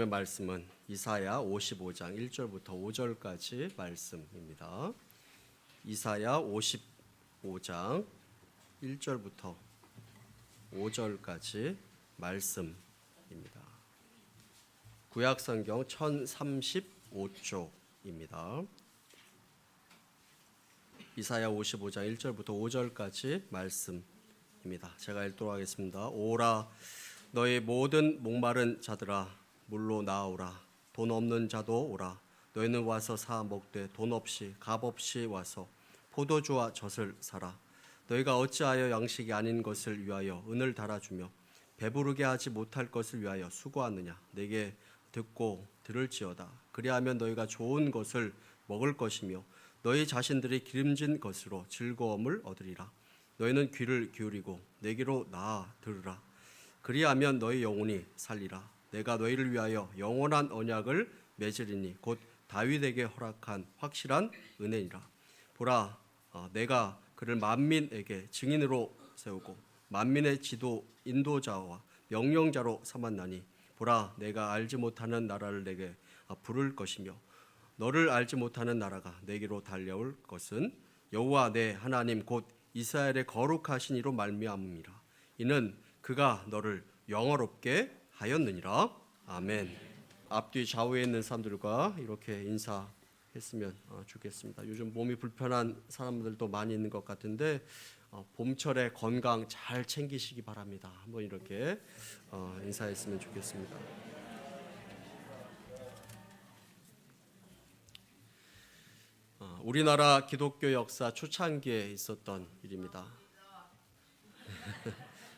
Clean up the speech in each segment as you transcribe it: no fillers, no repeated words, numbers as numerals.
말씀은 이사야 55장 1절부터 5절까지 말씀입니다. 이사야 55장 1절부터 5절까지 말씀입니다. 구약성경 1035쪽입니다. 이사야 55장 1절부터 5절까지 말씀입니다. 제가 읽도록 하겠습니다. 오라 너희 모든 목마른 자들아 물로 나오라. 돈 없는 자도 오라. 너희는 와서 사 먹되 돈 없이 값 없이 와서 포도주와 젖을 사라. 너희가 어찌하여 양식이 아닌 것을 위하여 은을 달아주며 배부르게 하지 못할 것을 위하여 수고하느냐. 내게 듣고 들을지어다. 그리하면 너희가 좋은 것을 먹을 것이며 너희 자신들이 기름진 것으로 즐거움을 얻으리라. 너희는 귀를 기울이고 내게로 나아 들으라. 그리하면 너희 영혼이 살리라. 내가 너희를 위하여 영원한 언약을 맺으리니 곧 다윗에게 허락한 확실한 은혜니라. 보라, 내가 그를 만민에게 증인으로 세우고 만민의 지도 인도자와 명령자로 삼았나니 보라, 내가 알지 못하는 나라를 내게 부를 것이며 너를 알지 못하는 나라가 내게로 달려올 것은 여호와 내 하나님 곧 이스라엘의 거룩하신 이로 말미암음이라. 이는 그가 너를 영화롭게 하였느니라. 아멘. 앞뒤 좌우에 있는 사람들과 이렇게 인사했으면 좋겠습니다. 요즘 몸이 불편한 사람들도 많이 있는 것 같은데 봄철에 건강 잘 챙기시기 바랍니다. 한번 이렇게 인사했으면 좋겠습니다. 우리나라 기독교 역사 초창기에 있었던 일입니다.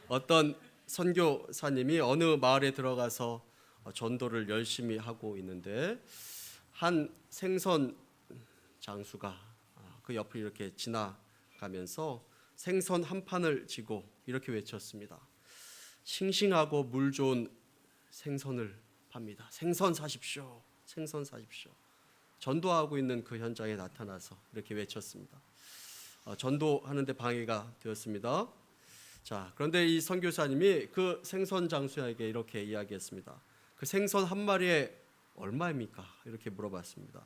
어떤 선교사님이 어느 마을에 들어가서 전도를 열심히 하고 있는데 한 생선 장수가 그 옆을 이렇게 지나가면서 생선 한 판을 쥐고 이렇게 외쳤습니다. 싱싱하고 물 좋은 생선을 팝니다. 생선 사십시오. 생선 사십시오. 전도하고 있는 그 현장에 나타나서 이렇게 외쳤습니다. 전도하는데 방해가 되었습니다. 자, 그런데 이 선교사님이 그 생선 장수에게 이렇게 이야기했습니다. 그 생선 한 마리에 얼마입니까? 이렇게 물어봤습니다.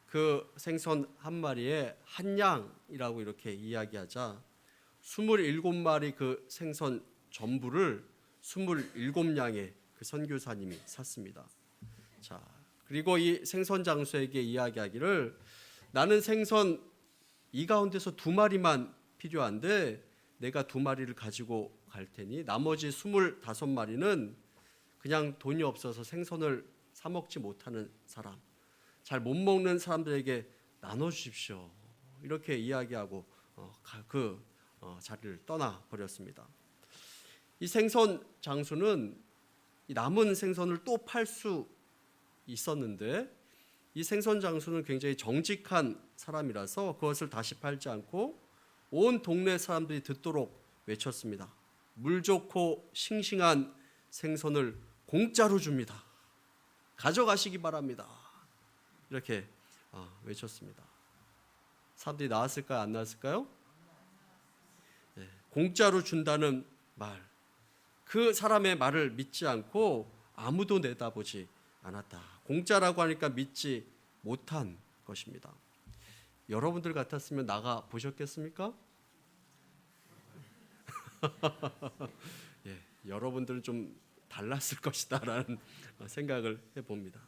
그 생선 한 마리에 한 양이라고 이렇게 이야기하자 27마리 그 생선 전부를 27양의 그 선교사님이 샀습니다. 자, 그리고 이 생선 장수에게 이야기하기를 나는 생선 이 가운데서 2마리만 필요한데 내가 2마리를 가지고 갈 테니 나머지 25마리는 그냥 돈이 없어서 생선을 사 먹지 못하는 사람, 잘 못 먹는 사람들에게 나눠주십시오. 이렇게 이야기하고 그 자리를 떠나버렸습니다. 이 생선 장수는 이 남은 생선을 또 팔 수 있었는데 이 생선 장수는 굉장히 정직한 사람이라서 그것을 다시 팔지 않고 온 동네 사람들이 듣도록 외쳤습니다. 물 좋고 싱싱한 생선을 공짜로 줍니다. 가져가시기 바랍니다. 이렇게 외쳤습니다. 사람들이 나왔을까요? 안 나왔을까요? 네, 공짜로 준다는 말, 그 사람의 말을 믿지 않고 아무도 내다보지 않았다. 공짜라고 하니까 믿지 못한 것입니다. 여러분들 같았으면 나가 보셨겠습니까? 예, 여러분들은 좀 달랐을 것이다라는 생각을 해봅니다.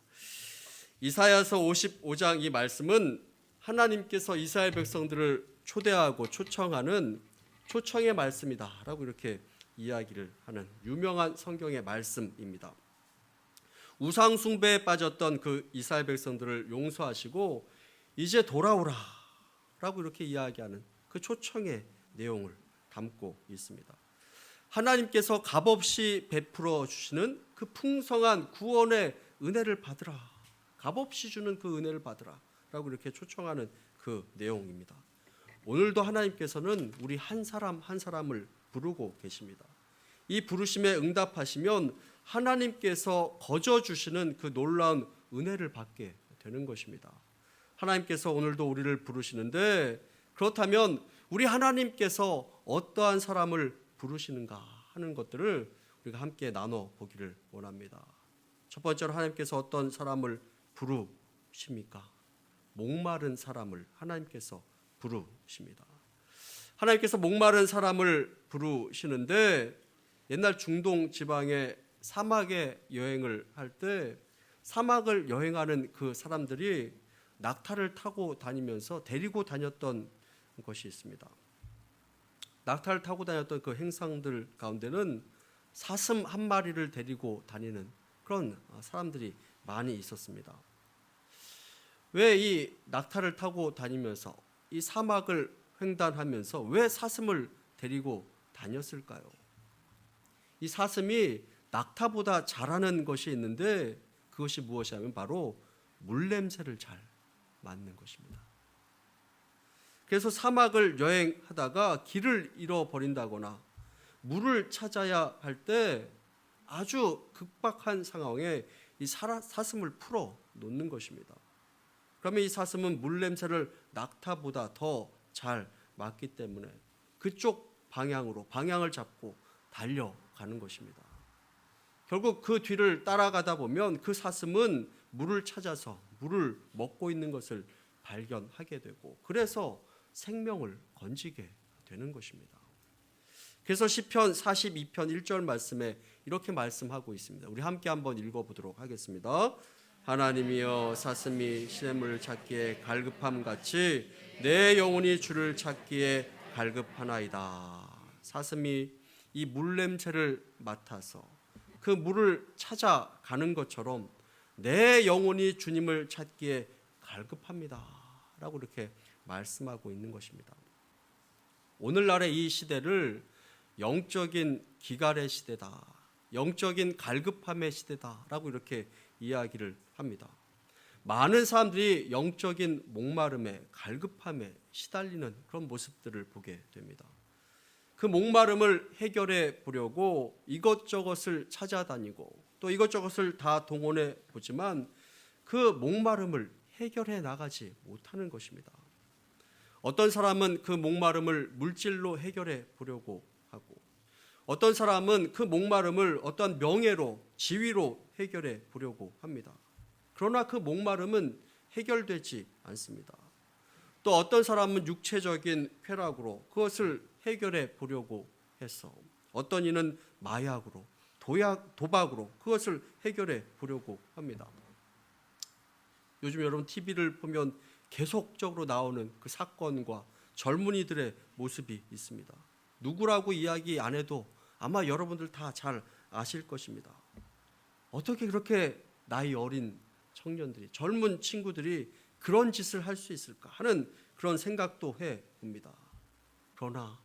이사야서 55장 이 말씀은 하나님께서 이스라엘 백성들을 초대하고 초청하는 초청의 말씀이다라고 이렇게 이야기를 하는 유명한 성경의 말씀입니다. 우상 숭배에 빠졌던 그 이스라엘 백성들을 용서하시고 이제 돌아오라 라고 이렇게 이야기하는 그 초청의 내용을 담고 있습니다. 하나님께서 값없이 베풀어 주시는 그 풍성한 구원의 은혜를 받으라, 값없이 주는 그 은혜를 받으라 라고 이렇게 초청하는 그 내용입니다. 오늘도 하나님께서는 우리 한 사람 한 사람을 부르고 계십니다. 이 부르심에 응답하시면 하나님께서 거저 주시는 그 놀라운 은혜를 받게 되는 것입니다. 하나님께서 오늘도 우리를 부르시는데 그렇다면 우리 하나님께서 어떠한 사람을 부르시는가 하는 것들을 우리가 함께 나눠보기를 원합니다. 첫 번째로 하나님께서 어떤 사람을 부르십니까? 목마른 사람을 하나님께서 부르십니다. 하나님께서 목마른 사람을 부르시는데 옛날 중동 지방의 사막에 여행을 할 때 사막을 여행하는 그 사람들이 낙타를 타고 다니면서 데리고 다녔던 것이 있습니다. 낙타를 타고 다녔던 그 행상들 가운데는 사슴 한 마리를 데리고 다니는 그런 사람들이 많이 있었습니다. 왜 이 낙타를 타고 다니면서 이 사막을 횡단하면서 왜 사슴을 데리고 다녔을까요? 이 사슴이 낙타보다 잘하는 것이 있는데 그것이 무엇이냐면 바로 물냄새를 잘 맡는 것입니다. 그래서 사막을 여행하다가 길을 잃어버린다거나 물을 찾아야 할 때 아주 급박한 상황에 이 사슴을 풀어 놓는 것입니다. 그러면 이 사슴은 물냄새를 낙타보다 더 잘 맡기 때문에 그쪽 방향을 잡고 달려가는 것입니다. 결국 그 뒤를 따라가다 보면 그 사슴은 물을 찾아서 물을 먹고 있는 것을 발견하게 되고 그래서 생명을 건지게 되는 것입니다. 그래서 시편 42편 1절 말씀에 이렇게 말씀하고 있습니다. 우리 함께 한번 읽어보도록 하겠습니다. 하나님이여 사슴이 시냇물을 찾기에 갈급함 같이 내 영혼이 주를 찾기에 갈급하나이다. 사슴이 이 물냄새를 맡아서 그 물을 찾아가는 것처럼 내 영혼이 주님을 찾기에 갈급합니다 라고 이렇게 말씀하고 있는 것입니다. 오늘날의 이 시대를 영적인 기갈의 시대다, 영적인 갈급함의 시대다라고 이렇게 이야기를 합니다. 많은 사람들이 영적인 목마름에 갈급함에 시달리는 그런 모습들을 보게 됩니다. 그 목마름을 해결해 보려고 이것저것을 찾아다니고 또 이것저것을 다 동원해 보지만 그 목마름을 해결해 나가지 못하는 것입니다. 어떤 사람은 그 목마름을 물질로 해결해 보려고 하고 어떤 사람은 그 목마름을 어떤 명예로 지위로 해결해 보려고 합니다. 그러나 그 목마름은 해결되지 않습니다. 또 어떤 사람은 육체적인 쾌락으로 그것을 해결해 보려고 해서 어떤 이는 마약으로 도박으로 그것을 해결해 보려고 합니다. 요즘 여러분 TV를 보면 계속적으로 나오는 그 사건과 젊은이들의 모습이 있습니다. 누구라고 이야기 안 해도 아마 여러분들 다 잘 아실 것입니다. 어떻게 그렇게 나이 어린 청년들이 젊은 친구들이 그런 짓을 할 수 있을까 하는 그런 생각도 해봅니다. 그러나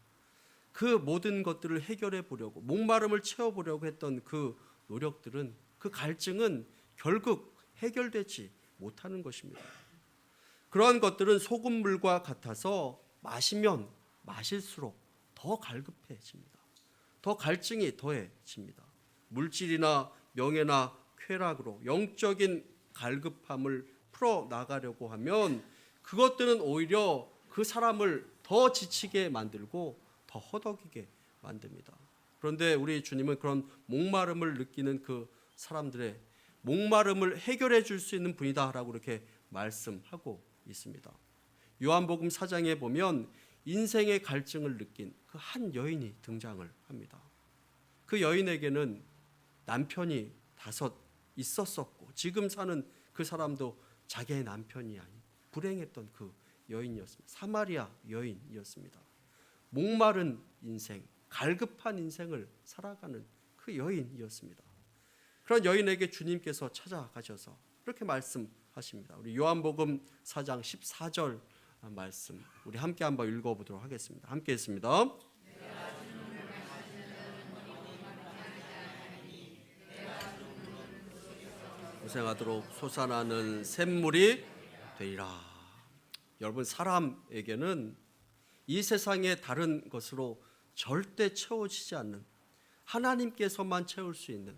그 모든 것들을 해결해 보려고 목마름을 채워보려고 했던 그 노력들은 그 갈증은 결국 해결되지 못하는 것입니다. 그러한 것들은 소금물과 같아서 마시면 마실수록 더 갈급해집니다. 더 갈증이 더해집니다. 물질이나 명예나 쾌락으로 영적인 갈급함을 풀어나가려고 하면 그것들은 오히려 그 사람을 더 지치게 만들고 더 허덕이게 만듭니다. 그런데 우리 주님은 그런 목마름을 느끼는 그 사람들의 목마름을 해결해 줄 수 있는 분이다라고 이렇게 말씀하고 있습니다. 요한복음 4장에 보면 인생의 갈증을 느낀 그 한 여인이 등장을 합니다. 그 여인에게는 남편이 5 있었었고 지금 사는 그 사람도 자기의 남편이 아닌 불행했던 그 여인이었습니다. 사마리아 여인이었습니다. 목마른 인생, 갈급한 인생을 살아가는 그 여인이었습니다. 그런 여인에게 주님께서 찾아가셔서 이렇게 말씀하십니다. 우리 요한복음 4장 14절 말씀 우리 함께 한번 읽어보도록 하겠습니다. 함께 했습니다. 고생하도록 솟아나는 샘물이 되리라. 여러분 사람에게는 이 세상의 다른 것으로 절대 채워지지 않는 하나님께서만 채울 수 있는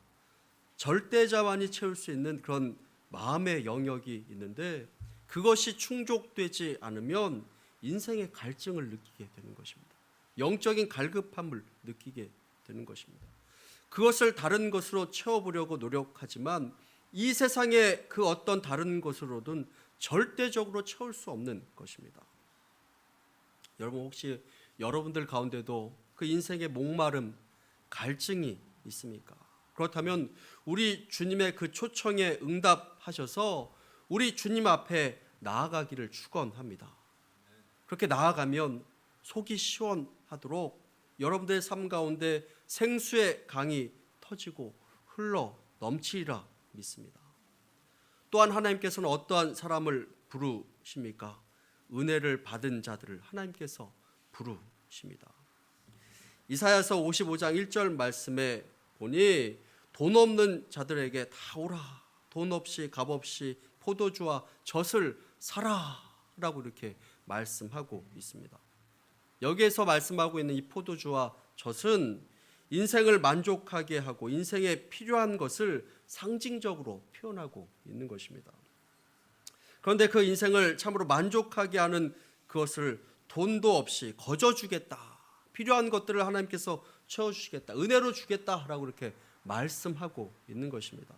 절대자만이 채울 수 있는 그런 마음의 영역이 있는데 그것이 충족되지 않으면 인생의 갈증을 느끼게 되는 것입니다. 영적인 갈급함을 느끼게 되는 것입니다. 그것을 다른 것으로 채워보려고 노력하지만 이 세상의 그 어떤 다른 것으로든 절대적으로 채울 수 없는 것입니다. 여러분 혹시 여러분들 가운데도 그 인생의 목마름, 갈증이 있습니까? 그렇다면 우리 주님의 그 초청에 응답하셔서 우리 주님 앞에 나아가기를 축원합니다. 그렇게 나아가면 속이 시원하도록 여러분들의 삶 가운데 생수의 강이 터지고 흘러 넘치리라 믿습니다. 또한 하나님께서는 어떠한 사람을 부르십니까? 은혜를 받은 자들을 하나님께서 부르십니다. 이사야서 55장 1절 말씀에 보니 돈 없는 자들에게 다 오라, 돈 없이 값 없이 포도주와 젖을 사라 라고 이렇게 말씀하고 있습니다. 여기에서 말씀하고 있는 이 포도주와 젖은 인생을 만족하게 하고 인생에 필요한 것을 상징적으로 표현하고 있는 것입니다. 그런데 그 인생을 참으로 만족하게 하는 그것을 돈도 없이 거저 주겠다, 필요한 것들을 하나님께서 채워주시겠다, 은혜로 주겠다라고 이렇게 말씀하고 있는 것입니다.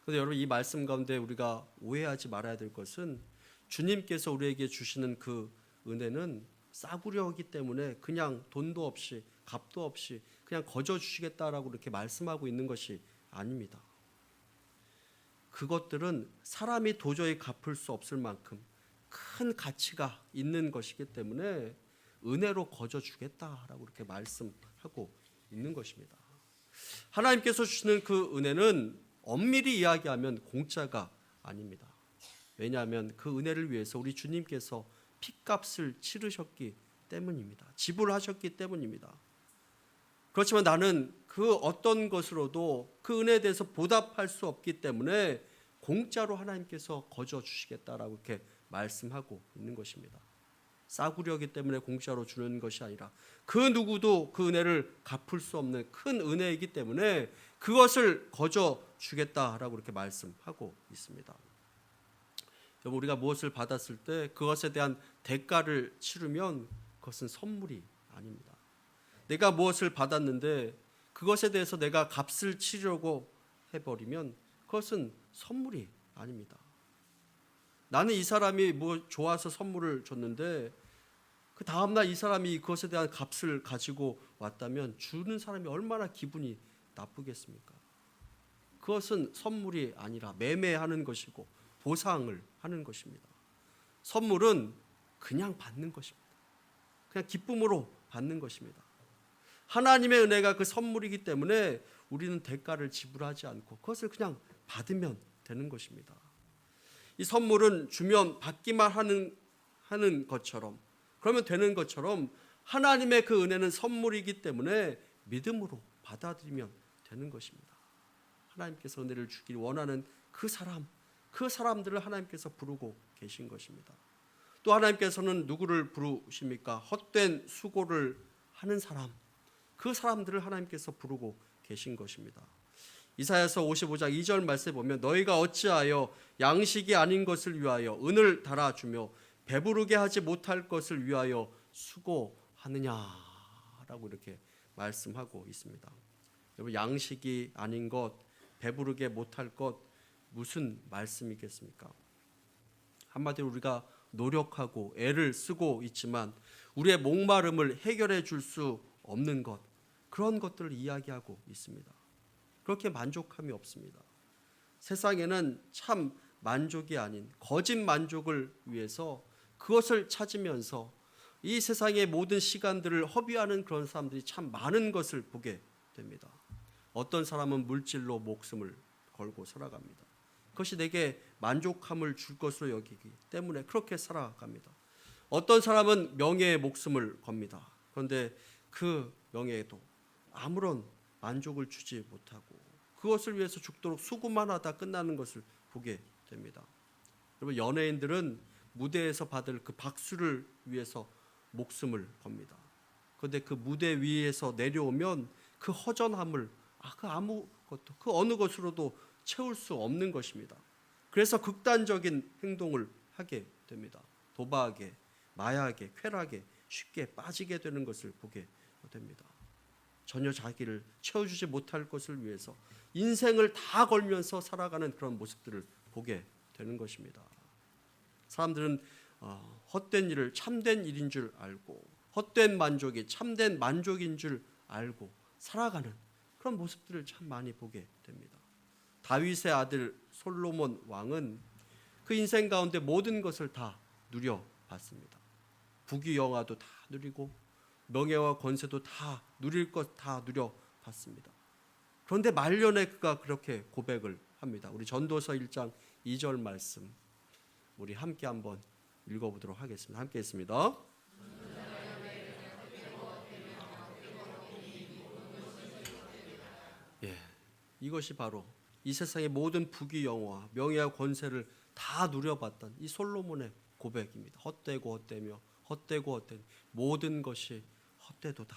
그런데 여러분 이 말씀 가운데 우리가 오해하지 말아야 될 것은 주님께서 우리에게 주시는 그 은혜는 싸구려이기 때문에 그냥 돈도 없이 값도 없이 그냥 거저 주시겠다라고 이렇게 말씀하고 있는 것이 아닙니다. 그것들은 사람이 도저히 갚을 수 없을 만큼 큰 가치가 있는 것이기 때문에 은혜로 거저 주겠다라고 이렇게 말씀하고 있는 것입니다. 하나님께서 주시는 그 은혜는 엄밀히 이야기하면 공짜가 아닙니다. 왜냐하면 그 은혜를 위해서 우리 주님께서 핏값을 치르셨기 때문입니다. 지불하셨기 때문입니다. 그렇지만 나는 그 어떤 것으로도 그 은혜에 대해서 보답할 수 없기 때문에 공짜로 하나님께서 거저 주시겠다라고 이렇게 말씀하고 있는 것입니다. 싸구려기 때문에 공짜로 주는 것이 아니라 그 누구도 그 은혜를 갚을 수 없는 큰 은혜이기 때문에 그것을 거저 주겠다라고 이렇게 말씀하고 있습니다. 여러분 우리가 무엇을 받았을 때 그것에 대한 대가를 치르면 그것은 선물이 아닙니다. 내가 무엇을 받았는데 그것에 대해서 내가 값을 치려고 해버리면 그것은 선물이 아닙니다. 나는 이 사람이 뭐 좋아서 선물을 줬는데 그 다음날 이 사람이 그것에 대한 값을 가지고 왔다면 주는 사람이 얼마나 기분이 나쁘겠습니까? 그것은 선물이 아니라 매매하는 것이고 보상을 하는 것입니다. 선물은 그냥 받는 것입니다. 그냥 기쁨으로 받는 것입니다. 하나님의 은혜가 그 선물이기 때문에 우리는 대가를 지불하지 않고 그것을 그냥 받으면 되는 것입니다. 이 선물은 주면 받기만 하는 것처럼, 그러면 되는 것처럼 하나님의 그 은혜는 선물이기 때문에 믿음으로 받아들이면 되는 것입니다. 하나님께서 은혜를 주길 원하는 그 사람들을 하나님께서 부르고 계신 것입니다. 또 하나님께서는 누구를 부르십니까? 헛된 수고를 하는 사람, 그 사람들을 하나님께서 부르고 계신 것입니다. 이사야서 55장 2절 말씀에 보면 너희가 어찌하여 양식이 아닌 것을 위하여 은을 달아주며 배부르게 하지 못할 것을 위하여 수고하느냐라고 이렇게 말씀하고 있습니다. 여러분 양식이 아닌 것, 배부르게 못할 것 무슨 말씀이겠습니까? 한마디로 우리가 노력하고 애를 쓰고 있지만 우리의 목마름을 해결해 줄 수 없는 것, 그런 것들을 이야기하고 있습니다. 그렇게 만족함이 없습니다. 세상에는 참 만족이 아닌 거짓 만족을 위해서 그것을 찾으면서 이 세상의 모든 시간들을 허비하는 그런 사람들이 참 많은 것을 보게 됩니다. 어떤 사람은 물질로 목숨을 걸고 살아갑니다. 그것이 내게 만족함을 줄 것으로 여기기 때문에 그렇게 살아갑니다. 어떤 사람은 명예에 목숨을 겁니다. 그런데 그 명예에도 아무런 만족을 주지 못하고 그것을 위해서 죽도록 수고만 하다 끝나는 것을 보게 됩니다. 여러분 연예인들은 무대에서 받을 그 박수를 위해서 목숨을 겁니다. 그런데 그 무대 위에서 내려오면 그 허전함을 그 아무것도 그 어느 것으로도 채울 수 없는 것입니다. 그래서 극단적인 행동을 하게 됩니다. 도박에, 마약에, 쾌락에 쉽게 빠지게 되는 것을 보게 됩니다. 전혀 자기를 채워주지 못할 것을 위해서 인생을 다 걸면서 살아가는 그런 모습들을 보게 되는 것입니다. 사람들은 헛된 일을 참된 일인 줄 알고 헛된 만족이 참된 만족인 줄 알고 살아가는 그런 모습들을 참 많이 보게 됩니다. 다윗의 아들 솔로몬 왕은 그 인생 가운데 모든 것을 다 누려봤습니다. 부귀영화도 다 누리고 명예와 권세도 다 누릴 것 다 누려봤습니다. 그런데 말년에 그가 그렇게 고백을 합니다. 우리 전도서 1장 2절 말씀 우리 함께 한번 읽어보도록 하겠습니다. 함께 했습니다. 예, 이것이 바로 이 세상의 모든 부귀영화, 명예와 권세를 다 누려봤던 이 솔로몬의 고백입니다. 헛되고 헛되며 헛되고 헛된 모든 것이 헛되도다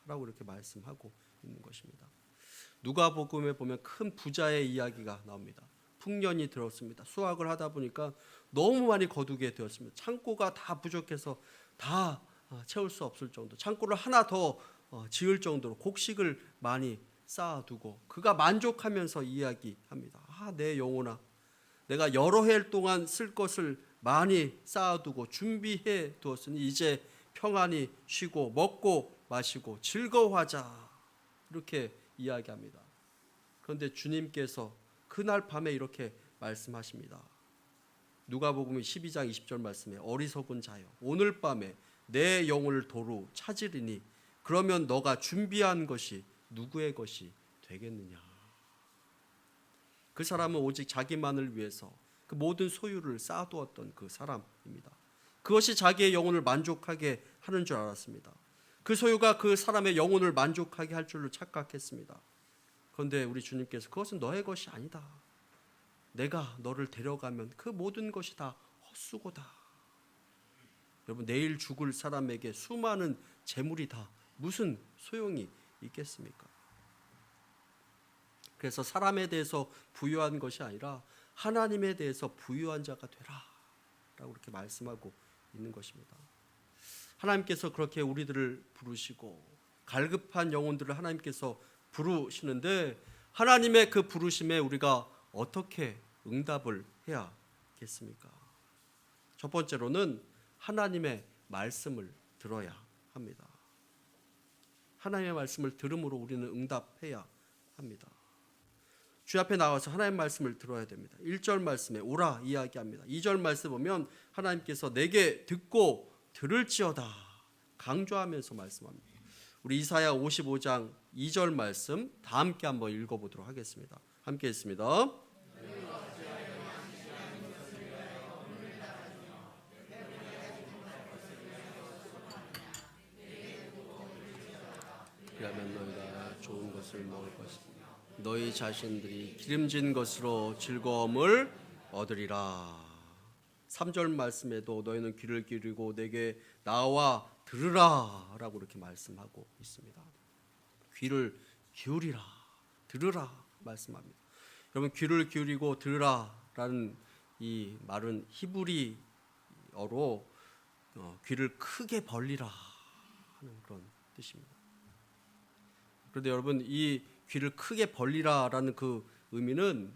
라고 이렇게 말씀하고 있는 것입니다. 누가복음에 보면 큰 부자의 이야기가 나옵니다. 풍년이 들었습니다. 수확을 하다 보니까 너무 많이 거두게 되었습니다. 창고가 다 부족해서 다 채울 수 없을 정도, 창고를 하나 더 지을 정도로 곡식을 많이 쌓아두고 그가 만족하면서 이야기합니다. 내 영혼아, 내가 여러 해 동안 쓸 것을 많이 쌓아두고 준비해 두었으니 이제 평안히 쉬고 먹고 마시고 즐거워하자 이렇게 이야기합니다. 그런데 주님께서 그날 밤에 이렇게 말씀하십니다. 누가복음 12장 20절 말씀에 어리석은 자여 오늘 밤에 내 영혼을 도로 찾으리니 그러면 너가 준비한 것이 누구의 것이 되겠느냐. 그 사람은 오직 자기만을 위해서 그 모든 소유를 쌓아두었던 그 사람입니다. 그것이 자기의 영혼을 만족하게 하는 줄 알았습니다. 그 소유가 그 사람의 영혼을 만족하게 할 줄로 착각했습니다. 그런데 우리 주님께서 그것은 너의 것이 아니다. 내가 너를 데려가면 그 모든 것이 다 헛수고다. 여러분, 내일 죽을 사람에게 수많은 재물이 다 무슨 소용이 있겠습니까? 그래서 사람에 대해서 부유한 것이 아니라 하나님에 대해서 부유한 자가 되라 라고 이렇게 말씀하고 있는 것입니다. 하나님께서 그렇게 우리들을 부르시고 갈급한 영혼들을 하나님께서 부르시는데 하나님의 그 부르심에 우리가 어떻게 응답을 해야겠습니까? 첫 번째로는 하나님의 말씀을 들어야 합니다. 하나님의 말씀을 들음으로 우리는 응답해야 합니다. 주 앞에 나와서 하나님의 말씀을 들어야 됩니다. 1절 말씀에 오라 이야기합니다. 2절 말씀 보면 하나님께서 내게 듣고 들을지어다 강조하면서 말씀합니다. 우리 이사야 55장 2절 말씀 다 함께 한번 읽어보도록 하겠습니다. 함께 했습니다. 그러면 너희가 좋은 것을 먹을 것이다. 너희 자신들이 기름진 것으로 즐거움을 얻으리라. 3절 말씀에도 너희는 귀를 기울이고 내게 나와 들으라 라고 이렇게 말씀하고 있습니다. 귀를 기울이라, 들으라 말씀합니다. 여러분, 귀를 기울이고 들으라 라는 이 말은 히브리어로 귀를 크게 벌리라 하는 그런 뜻입니다. 그런데 여러분, 이 귀를 크게 벌리라라는 그 의미는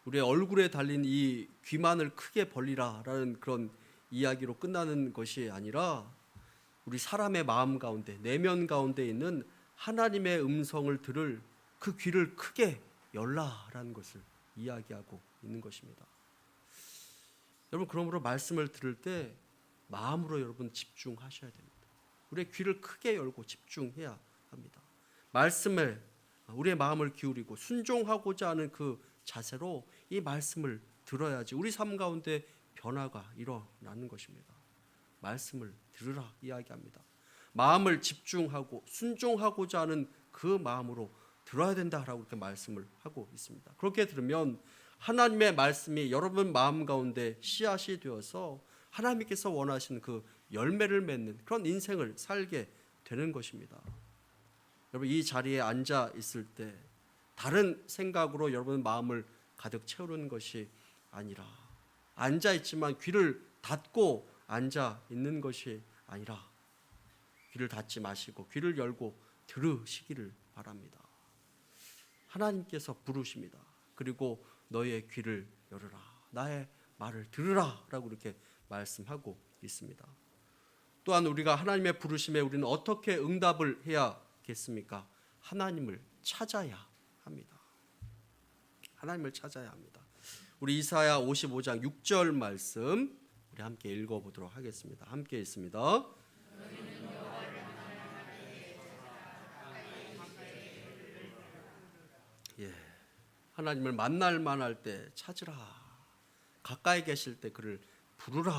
우리의 얼굴에 달린 이 귀만을 크게 벌리라라는 그런 이야기로 끝나는 것이 아니라 우리 사람의 마음 가운데, 내면 가운데 있는 하나님의 음성을 들을 그 귀를 크게 열라라는 것을 이야기하고 있는 것입니다. 여러분, 그러므로 말씀을 들을 때 마음으로 여러분 집중하셔야 됩니다. 우리의 귀를 크게 열고 집중해야 합니다. 말씀에 우리의 마음을 기울이고 순종하고자 하는 그 자세로 이 말씀을 들어야지 우리 삶 가운데 변화가 일어나는 것입니다. 말씀을 들으라 이야기합니다. 마음을 집중하고 순종하고자 하는 그 마음으로 들어야 된다라고 이렇게 말씀을 하고 있습니다. 그렇게 들으면 하나님의 말씀이 여러분 마음 가운데 씨앗이 되어서 하나님께서 원하시는 그 열매를 맺는 그런 인생을 살게 되는 것입니다. 여러분, 이 자리에 앉아 있을 때 다른 생각으로 여러분 마음을 가득 채우는 것이 아니라, 앉아 있지만 귀를 닫고 앉아 있는 것이 아니라 귀를 닫지 마시고 귀를 열고 들으시기를 바랍니다. 하나님께서 부르십니다. 그리고 너의 귀를 열어라, 나의 말을 들으라 라고 이렇게 말씀하고 있습니다. 또한 우리가 하나님의 부르심에 우리는 어떻게 응답을 해야겠습니까? 하나님을 찾아야 합니다. 하나님을 찾아야 합니다. 우리 이사야 55장 6절 말씀 우리 함께 읽어보도록 하겠습니다. 함께 있습니다. 예, 하나님을 만날 만할 때 찾으라, 가까이 계실 때 그를 부르라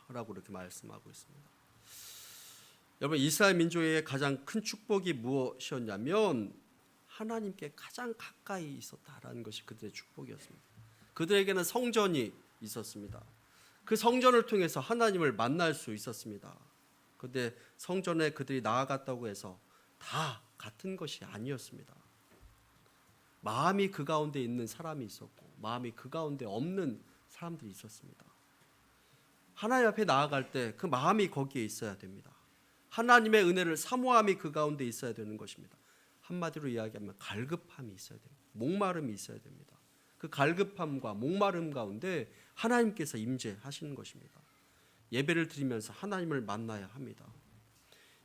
라고 이렇게 말씀하고 있습니다. 여러분, 이스라엘 민족의 가장 큰 축복이 무엇이었냐면 하나님께 가장 가까이 있었다라는 것이 그들의 축복이었습니다. 그들에게는 성전이 있었습니다. 그 성전을 통해서 하나님을 만날 수 있었습니다. 그런데 성전에 그들이 나아갔다고 해서 다 같은 것이 아니었습니다. 마음이 그 가운데 있는 사람이 있었고 마음이 그 가운데 없는 사람들이 있었습니다. 하나님 앞에 나아갈 때 그 마음이 거기에 있어야 됩니다. 하나님의 은혜를 사모함이 그 가운데 있어야 되는 것입니다. 한마디로 이야기하면 갈급함이 있어야 됩니다. 목마름이 있어야 됩니다. 그 갈급함과 목마름 가운데 하나님께서 임재하시는 것입니다. 예배를 드리면서 하나님을 만나야 합니다.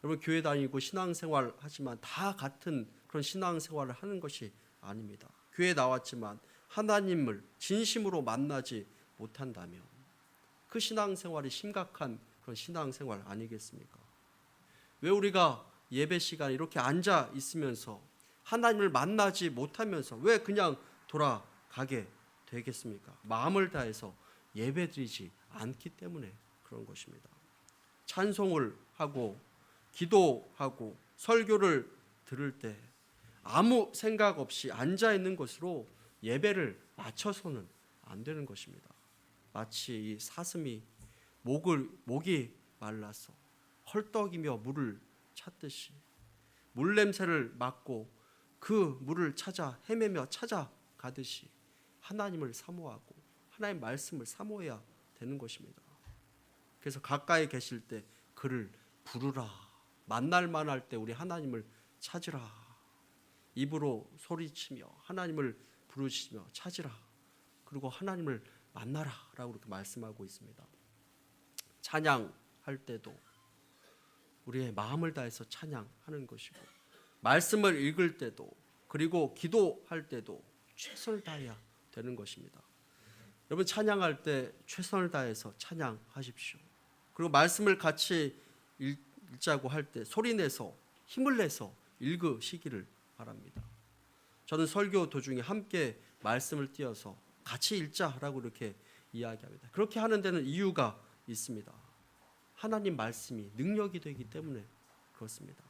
여러분, 교회 다니고 신앙생활 하지만 다 같은 그런 신앙생활을 하는 것이 아닙니다. 교회에 나왔지만 하나님을 진심으로 만나지 못한다면 그 신앙생활이 심각한 그런 신앙생활 아니겠습니까? 왜 우리가 예배 시간에 이렇게 앉아 있으면서 하나님을 만나지 못하면서 왜 그냥 돌아가게 되겠습니까? 마음을 다해서 예배드리지 않기 때문에 그런 것입니다. 찬송을 하고 기도하고 설교를 들을 때 아무 생각 없이 앉아 있는 것으로 예배를 마쳐서는 안 되는 것입니다. 마치 이 사슴이 목이 말라서 헐떡이며 물을 찾듯이 물 냄새를 맡고 그 물을 찾아 헤매며 찾아가듯이 하나님을 사모하고 하나님의 말씀을 사모해야 되는 것입니다. 그래서 가까이 계실 때 그를 부르라, 만날 만할 때 우리 하나님을 찾으라, 입으로 소리치며 하나님을 부르시며 찾으라, 그리고 하나님을 만나라 라고 그렇게 말씀하고 있습니다. 찬양할 때도 우리의 마음을 다해서 찬양하는 것이고, 말씀을 읽을 때도, 그리고 기도할 때도 최선을 다해야 되는 것입니다. 여러분, 찬양할 때 최선을 다해서 찬양하십시오. 그리고 말씀을 같이 읽자고 할 때 소리내서 힘을 내서 읽으시기를 바랍니다. 저는 설교 도중에 함께 말씀을 띄어서 같이 읽자라고 이렇게 이야기합니다. 그렇게 하는 데는 이유가 있습니다. 하나님 말씀이 능력이 되기 때문에 그렇습니다.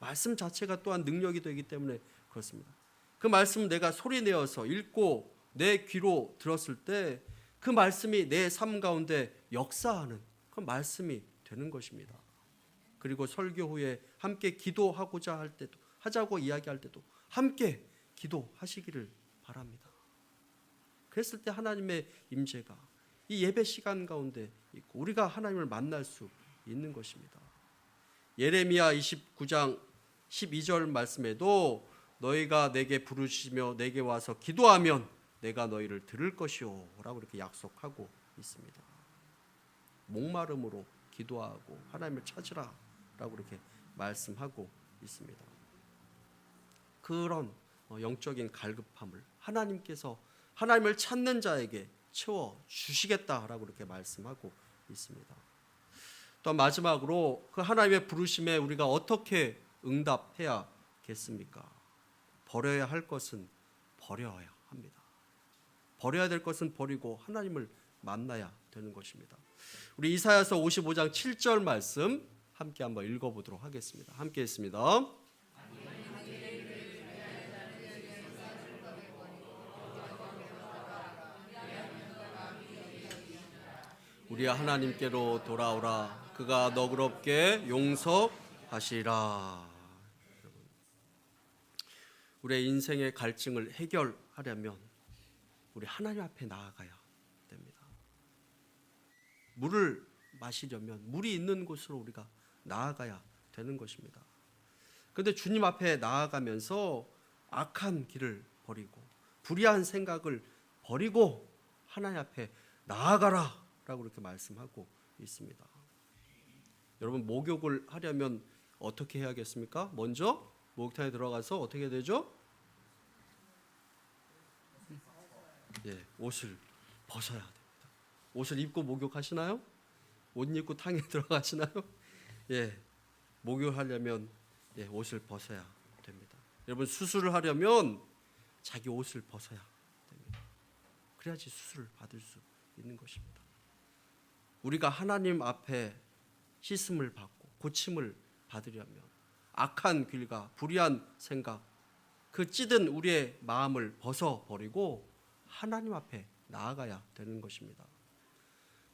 말씀 자체가 또한 능력이 되기 때문에 그렇습니다. 그 말씀을 내가 소리내어서 읽고 내 귀로 들었을 때 그 말씀이 내 삶 가운데 역사하는 그 말씀이 되는 것입니다. 그리고 설교 후에 함께 기도하고자 할 때도, 하자고 이야기할 때도 함께 기도하시기를 바랍니다. 그랬을 때 하나님의 임재가 이 예배 시간 가운데 있고 우리가 하나님을 만날 수 있는 것입니다. 예레미야 29장 12절 말씀에도 너희가 내게 부르시며 내게 와서 기도하면 내가 너희를 들을 것이요 라고 이렇게 약속하고 있습니다. 목마름으로 기도하고 하나님을 찾으라 라고 이렇게 말씀하고 있습니다. 그런 영적인 갈급함을 하나님께서 하나님을 찾는 자에게 채워 주시겠다라고 이렇게 말씀하고 있습니다. 또 마지막으로 그 하나님의 부르심에 우리가 어떻게 응답해야겠습니까? 버려야 할 것은 버려야 합니다. 버려야 될 것은 버리고 하나님을 만나야 되는 것입니다. 우리 이사야서 55장 7절 말씀 함께 한번 읽어보도록 하겠습니다. 함께 했습니다. 우리 하나님께로 돌아오라. 그가 너그럽게 용서하시리라. 우리의 인생의 갈증을 해결하려면 우리 하나님 앞에 나아가야 됩니다. 물을 마시려면 물이 있는 곳으로 우리가 나아가야 되는 것입니다. 그런데 주님 앞에 나아가면서 악한 길을 버리고 불의한 생각을 버리고 하나님 앞에 나아가라 라고 이렇게 말씀하고 있습니다. 여러분, 목욕을 하려면 어떻게 해야겠습니까? 먼저 목욕탕에 들어가서 어떻게 해야 되죠? 예, 옷을 벗어야 됩니다. 옷을 입고 목욕하시나요? 옷 입고 탕에 들어가시나요? 예, 목욕하려면 옷을 벗어야 됩니다. 여러분, 수술을 하려면 자기 옷을 벗어야 됩니다. 그래야지 수술을 받을 수 있는 것입니다. 우리가 하나님 앞에 씻음을 받고 고침을 받으려면 악한 길과 불의한 생각, 그 찌든 우리의 마음을 벗어버리고 하나님 앞에 나아가야 되는 것입니다.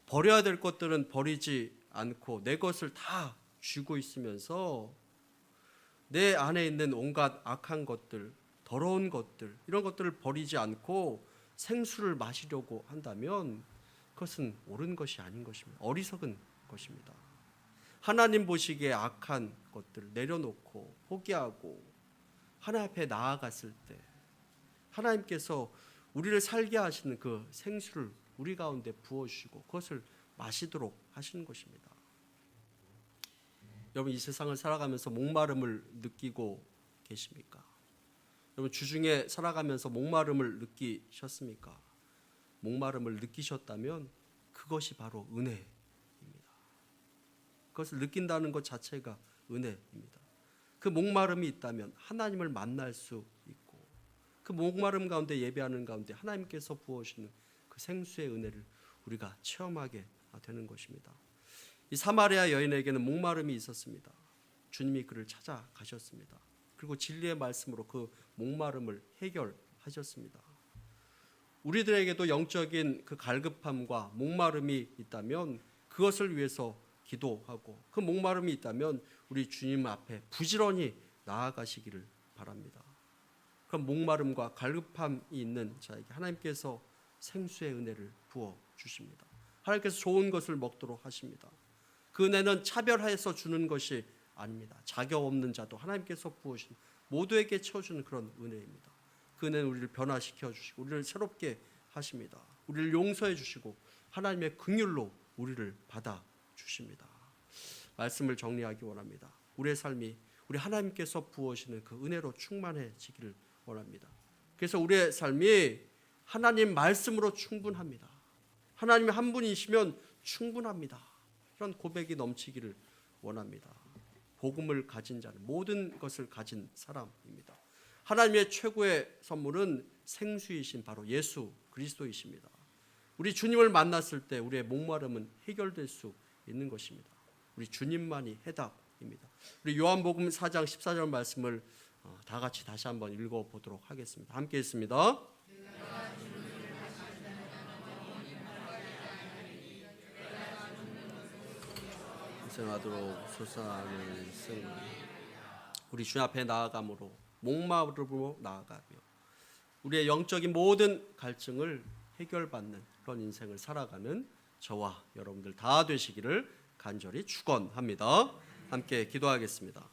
버려야 될 것들은 버리지 않고 내 것을 다 쥐고 있으면서 내 안에 있는 온갖 악한 것들, 더러운 것들, 이런 것들을 버리지 않고 생수를 마시려고 한다면 그것은 옳은 것이 아닌 것입니다. 어리석은 것입니다. 하나님 보시기에 악한 것들을 내려놓고 포기하고 하나님 앞에 나아갔을 때 하나님께서 우리를 살게 하시는 그 생수를 우리 가운데 부어주시고 그것을 마시도록 하시는 것입니다. 여러분, 이 세상을 살아가면서 목마름을 느끼고 계십니까? 여러분, 주중에 살아가면서 목마름을 느끼셨습니까? 목마름을 느끼셨다면 그것이 바로 은혜입니다. 그것을 느낀다는 것 자체가 은혜입니다. 그 목마름이 있다면 하나님을 만날 수 있고 그 목마름 가운데 예배하는 가운데 하나님께서 부어주시는 그 생수의 은혜를 우리가 체험하게 되는 것입니다. 이 사마리아 여인에게는 목마름이 있었습니다. 주님이 그를 찾아가셨습니다. 그리고 진리의 말씀으로 그 목마름을 해결하셨습니다. 우리들에게도 영적인 그 갈급함과 목마름이 있다면 그것을 위해서 기도하고 그 목마름이 있다면 우리 주님 앞에 부지런히 나아가시기를 바랍니다. 그럼 목마름과 갈급함이 있는 자에게 하나님께서 생수의 은혜를 부어 주십니다. 하나님께서 좋은 것을 먹도록 하십니다. 그 은혜는 차별해서 주는 것이 아닙니다. 자격 없는 자도 하나님께서 부으신 모두에게 채워주는 그런 은혜입니다. 그 은혜는 우리를 변화시켜 주시고 우리를 새롭게 하십니다. 우리를 용서해 주시고 하나님의 긍휼로 우리를 받아 주십니다. 말씀을 정리하기 원합니다. 우리의 삶이 우리 하나님께서 부으시는 그 은혜로 충만해지기를 원합니다. 그래서 우리의 삶이 하나님 말씀으로 충분합니다. 하나님이 한 분이시면 충분합니다. 이런 고백이 넘치기를 원합니다. 복음을 가진 자는 모든 것을 가진 사람입니다. 하나님의 최고의 선물은 생수이신 바로 예수 그리스도이십니다. 우리 주님을 만났을 때 우리의 목마름은 해결될 수 있는 것입니다. 우리 주님만이 해답입니다. 우리 요한복음 4장 14절 말씀을 다 같이 다시 한번 읽어보도록 하겠습니다. 함께 읽습니다. 생하도록 솟아나는 승리. 우리 주님 앞에 나아감으로 목마름으로 나아가며 우리의 영적인 모든 갈증을 해결받는 그런 인생을 살아가는 저와 여러분들 다 되시기를 간절히 축원합니다. 함께 기도하겠습니다.